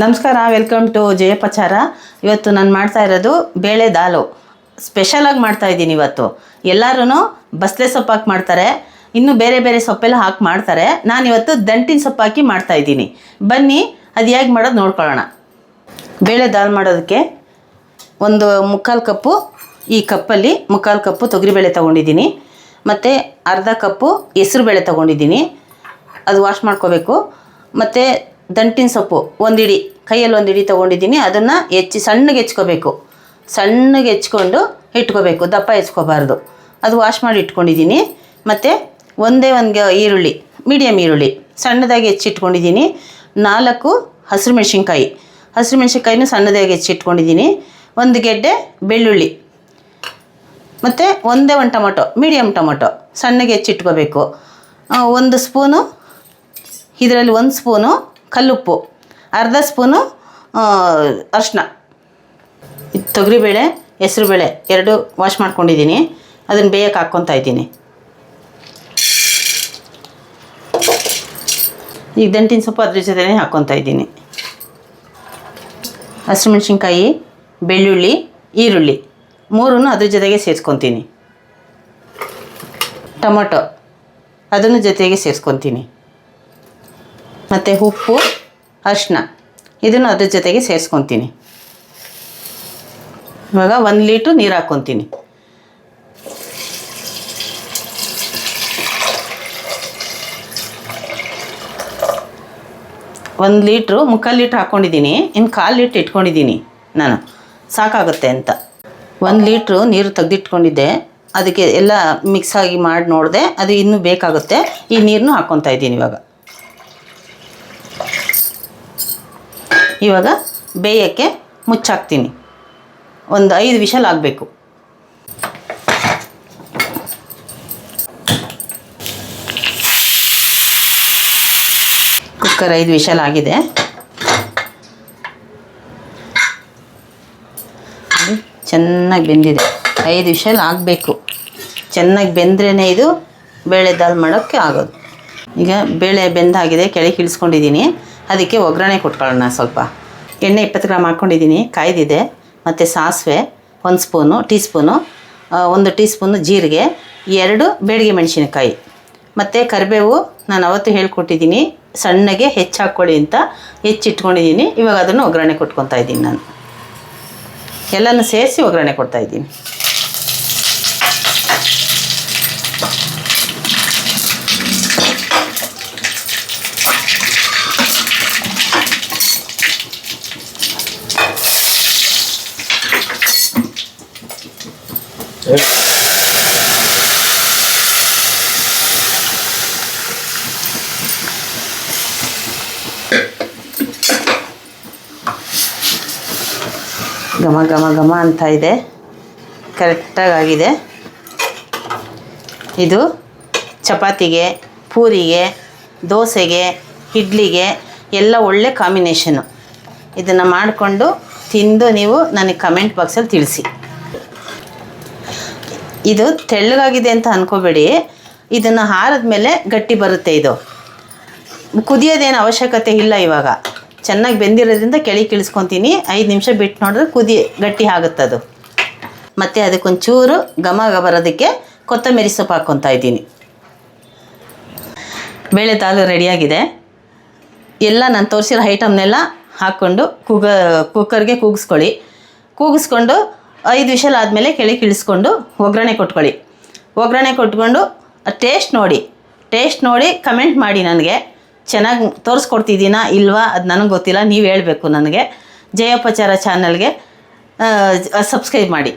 ನಮಸ್ಕಾರ, welcome to ಜಯಪಚಾರ. ಇವತ್ತು ನಾನು ಮಾಡ್ತಾ ಇರೋದು ಬೇಳೆ ದಾಲು ಸ್ಪೆಷಲಾಗಿ ಮಾಡ್ತಾ ಇದ್ದೀನಿ. ಇವತ್ತು ಎಲ್ಲರೂ ಬಸಳೆ ಸೊಪ್ಪು ಹಾಕಿ ಮಾಡ್ತಾರೆ, ಇನ್ನೂ ಬೇರೆ ಬೇರೆ ಸೊಪ್ಪೆಲ್ಲ ಹಾಕಿ ಮಾಡ್ತಾರೆ. ನಾನಿವತ್ತು ದಂಟಿನ ಸೊಪ್ಪು ಹಾಕಿ ಮಾಡ್ತಾಯಿದ್ದೀನಿ. ಬನ್ನಿ ಅದು ಹೇಗೆ ಮಾಡೋದು ನೋಡ್ಕೊಳ್ಳೋಣ. ಬೇಳೆ ದಾಲ್ ಮಾಡೋದಕ್ಕೆ ಒಂದು 3/4 ಕಪ್ಪು, ಈ ಕಪ್ಪಲ್ಲಿ 3/4 ಕಪ್ಪು ತೊಗರಿಬೇಳೆ ತೊಗೊಂಡಿದ್ದೀನಿ. ಮತ್ತು ಅರ್ಧ ಕಪ್ಪು ಹೆಸರುಬೇಳೆ ತೊಗೊಂಡಿದ್ದೀನಿ, ಅದು ವಾಶ್ ಮಾಡ್ಕೋಬೇಕು. ಮತ್ತು ದಂಟಿನ ಸೊಪ್ಪು ಒಂದಿಡಿ, ಕೈಯಲ್ಲಿ ಒಂದಿಡಿ ತೊಗೊಂಡಿದ್ದೀನಿ. ಅದನ್ನು ಸಣ್ಣಗೆ ಹೆಚ್ಕೋಬೇಕು. ಸಣ್ಣಗೆ ಹೆಚ್ಕೊಂಡು ಇಟ್ಕೋಬೇಕು, ದಪ್ಪ ಹೆಚ್ಕೋಬಾರ್ದು. ಅದು ವಾಶ್ ಮಾಡಿ ಇಟ್ಕೊಂಡಿದ್ದೀನಿ. ಮತ್ತು ಒಂದೇ ಒಂದು ಈರುಳ್ಳಿ, ಮೀಡಿಯಮ್ ಈರುಳ್ಳಿ ಸಣ್ಣದಾಗಿ ಹೆಚ್ಚಿಟ್ಕೊಂಡಿದ್ದೀನಿ. 4 ಹಸಿರು ಮೆಣಸಿನ್ಕಾಯಿನೂ ಸಣ್ಣದಾಗಿ ಹೆಚ್ಚಿಟ್ಕೊಂಡಿದ್ದೀನಿ. 1 ಗೆಡ್ಡೆ ಬೆಳ್ಳುಳ್ಳಿ, ಮತ್ತು ಒಂದು ಟೊಮೊಟೊ, ಮೀಡಿಯಮ್ ಟೊಮೊಟೊ ಸಣ್ಣಗೆ ಹೆಚ್ಚಿಟ್ಕೋಬೇಕು. 1 ಸ್ಪೂನು, ಇದರಲ್ಲಿ 1 ಸ್ಪೂನು ಕಲ್ಲುಪ್ಪು, ಅರ್ಧ ಸ್ಪೂನು ಅರಿಶಿನ. ತೊಗರಿಬೇಳೆ ಹೆಸರುಬೇಳೆ ಎರಡು ವಾಶ್ ಮಾಡ್ಕೊಂಡಿದ್ದೀನಿ, ಅದನ್ನು ಬೇಯಕ್ಕೆ ಹಾಕ್ಕೊತಾ ಇದ್ದೀನಿ. ಈಗ ದಂಟಿನ ಸೊಪ್ಪು ಅದ್ರ ಜೊತೆನೇ ಹಾಕ್ಕೊತಾ ಇದ್ದೀನಿ. ಹಸಿರು ಮೆಣಸಿನ್ಕಾಯಿ, ಬೆಳ್ಳುಳ್ಳಿ, ಈರುಳ್ಳಿ 3 ಅದ್ರ ಜೊತೆಗೆ ಸೇರಿಸ್ಕೊತೀನಿ. ಟೊಮೊಟೊ ಅದನ್ನು ಜೊತೆಗೆ ಸೇರಿಸ್ಕೊತೀನಿ. ಮತ್ತು ಉಪ್ಪು, ಅರಿಶಿನ ಇದನ್ನು ಅದ್ರ ಜೊತೆಗೆ ಸೇರಿಸ್ಕೊತೀನಿ. ಇವಾಗ 1 ಲೀಟ್ರ್ ನೀರು ಹಾಕ್ಕೊತೀನಿ. ಒಂದು ಲೀಟ್ರು 3/4 ಲೀಟ್ರ್ ಹಾಕ್ಕೊಂಡಿದ್ದೀನಿ. ಇನ್ನು 1/4 ಲೀಟ್ರ್ ಇಟ್ಕೊಂಡಿದ್ದೀನಿ ನಾನು, ಸಾಕಾಗುತ್ತೆ ಅಂತ. 1 ಲೀಟ್ರು ನೀರು ತೆಗೆದಿಟ್ಕೊಂಡಿದ್ದೆ, ಅದಕ್ಕೆ ಎಲ್ಲ ಮಿಕ್ಸಾಗಿ ಮಾಡಿ ನೋಡಿದೆ, ಅದು ಇನ್ನೂ ಬೇಕಾಗುತ್ತೆ. ಈ ನೀರನ್ನು ಹಾಕ್ಕೊತಾ ಇದ್ದೀನಿ. ಇವಾಗ ಬೇಯೋಕ್ಕೆ ಮುಚ್ಚಾಕ್ತೀನಿ. ಒಂದು 5 ವಿಷಲ್ ಆಗಬೇಕು. ಕುಕ್ಕರ್ 5 ವಿಷಲ್ ಆಗಿದೆ. ಚೆನ್ನಾಗಿ ಬೆಂದಿದೆ. 5 ವಿಷಲ್ ಆಗಬೇಕು. ಚೆನ್ನಾಗಿ ಬೆಂದ್ರೇ ಇದು ಬೇಳೆ ದಾಲ್ ಮಾಡೋಕ್ಕೆ ಆಗೋದು. ಈಗ ಬೇಳೆ ಬೆಂದಾಗಿದೆ, ಕೆಳಗೆ ಇಳಿಸ್ಕೊಂಡಿದ್ದೀನಿ. ಅದಕ್ಕೆ ಒಗ್ಗರಣೆ ಕೊಟ್ಕೊಳ್ಳೋಣ. ಸ್ವಲ್ಪ ಎಣ್ಣೆ 20 ಗ್ರಾಮ್ ಹಾಕ್ಕೊಂಡಿದ್ದೀನಿ, ಕಾಯ್ದಿದೆ. ಮತ್ತು ಸಾಸಿವೆ 1 ಟೀ ಸ್ಪೂನು, 1 ಟೀ ಸ್ಪೂನು ಜೀರಿಗೆ, 2 ಬೇಡಿಗೆ ಮೆಣಸಿನಕಾಯಿ, ಮತ್ತು ಕರಿಬೇವು ನಾನು ಅವತ್ತು ಹೇಳ್ಕೊಟ್ಟಿದ್ದೀನಿ ಸಣ್ಣಗೆ ಹೆಚ್ಚಾಕ್ಕೊಳ್ಳಿ ಅಂತ, ಹೆಚ್ಚಿಟ್ಕೊಂಡಿದ್ದೀನಿ. ಇವಾಗ ಅದನ್ನು ಒಗ್ಗರಣೆ ಕೊಟ್ಕೊತಾ ಇದ್ದೀನಿ. ನಾನು ಎಲ್ಲನೂ ಸೇರಿಸಿ ಒಗ್ಗರಣೆ ಕೊಡ್ತಾಯಿದ್ದೀನಿ. ಘಮ ಘಮ ಘಮ ಅಂತ ಇದೆ, ಕರೆಕ್ಟಾಗಿದೆ. ಇದು ಚಪಾತಿಗೆ, ಪೂರಿಗೆ, ದೋಸೆಗೆ, ಇಡ್ಲಿಗೆ ಎಲ್ಲ ಒಳ್ಳೆ ಕಾಂಬಿನೇಷನ್ನು. ಇದನ್ನು ಮಾಡಿಕೊಂಡು ತಿಂದು ನೀವು ನನಗೆ ಕಮೆಂಟ್ ಬಾಕ್ಸಲ್ಲಿ ತಿಳಿಸಿ. ಇದು ತೆಳ್ಳಗಾಗಿದೆ ಅಂತ ಅಂದ್ಕೋಬೇಡಿ, ಇದನ್ನು ಹಾರಿದ ಮೇಲೆ ಗಟ್ಟಿ ಬರುತ್ತೆ. ಇದು ಕುದಿಯೋದೇನು ಅವಶ್ಯಕತೆ ಇಲ್ಲ. ಇವಾಗ ಚೆನ್ನಾಗಿ ಬೆಂದಿರೋದ್ರಿಂದ ಕೆಳಗೆ ಇಳಿಸ್ಕೊತೀನಿ. 5 ನಿಮಿಷ ಬಿಟ್ಟು ನೋಡಿದ್ರೆ ಗಟ್ಟಿ ಆಗುತ್ತದು. ಮತ್ತು ಅದಕ್ಕೊಂಚೂರು ಘಮ ಬರೋದಕ್ಕೆ ಕೊತ್ತಂಬರಿ ಸೊಪ್ಪು ಹಾಕ್ಕೊತಾ ಇದ್ದೀನಿ. ಬೇಳೆ ದಾಲು ರೆಡಿಯಾಗಿದೆ. ಎಲ್ಲ ನಾನು ತೋರಿಸಿರೋ ಐಟಮ್ನೆಲ್ಲ ಹಾಕ್ಕೊಂಡು ಕುಕ್ಕರ್ಗೆ ಕೂಗಿಸ್ಕೊಂಡು 5 ವಿಷಲ್ ಆದಮೇಲೆ ಕೆಳಗೆ ಇಳಿಸ್ಕೊಂಡು ಒಗ್ಗರಣೆ ಕೊಟ್ಕೊಳ್ಳಿ. ಒಗ್ಗರಣೆ ಕೊಟ್ಕೊಂಡು ಟೇಸ್ಟ್ ನೋಡಿ ಕಮೆಂಟ್ ಮಾಡಿ. ನನಗೆ ಚೆನ್ನಾಗಿ ತೋರಿಸ್ಕೊಡ್ತಿದ್ದೀನಾ ಇಲ್ವಾ ಅದು ನನಗೆ ಗೊತ್ತಿಲ್ಲ, ನೀವು ಹೇಳಬೇಕು ನನಗೆ. ಜಯಪಚಾರ ಚಾನಲ್ಗೆ ಸಬ್ಸ್ಕ್ರೈಬ್ ಮಾಡಿ.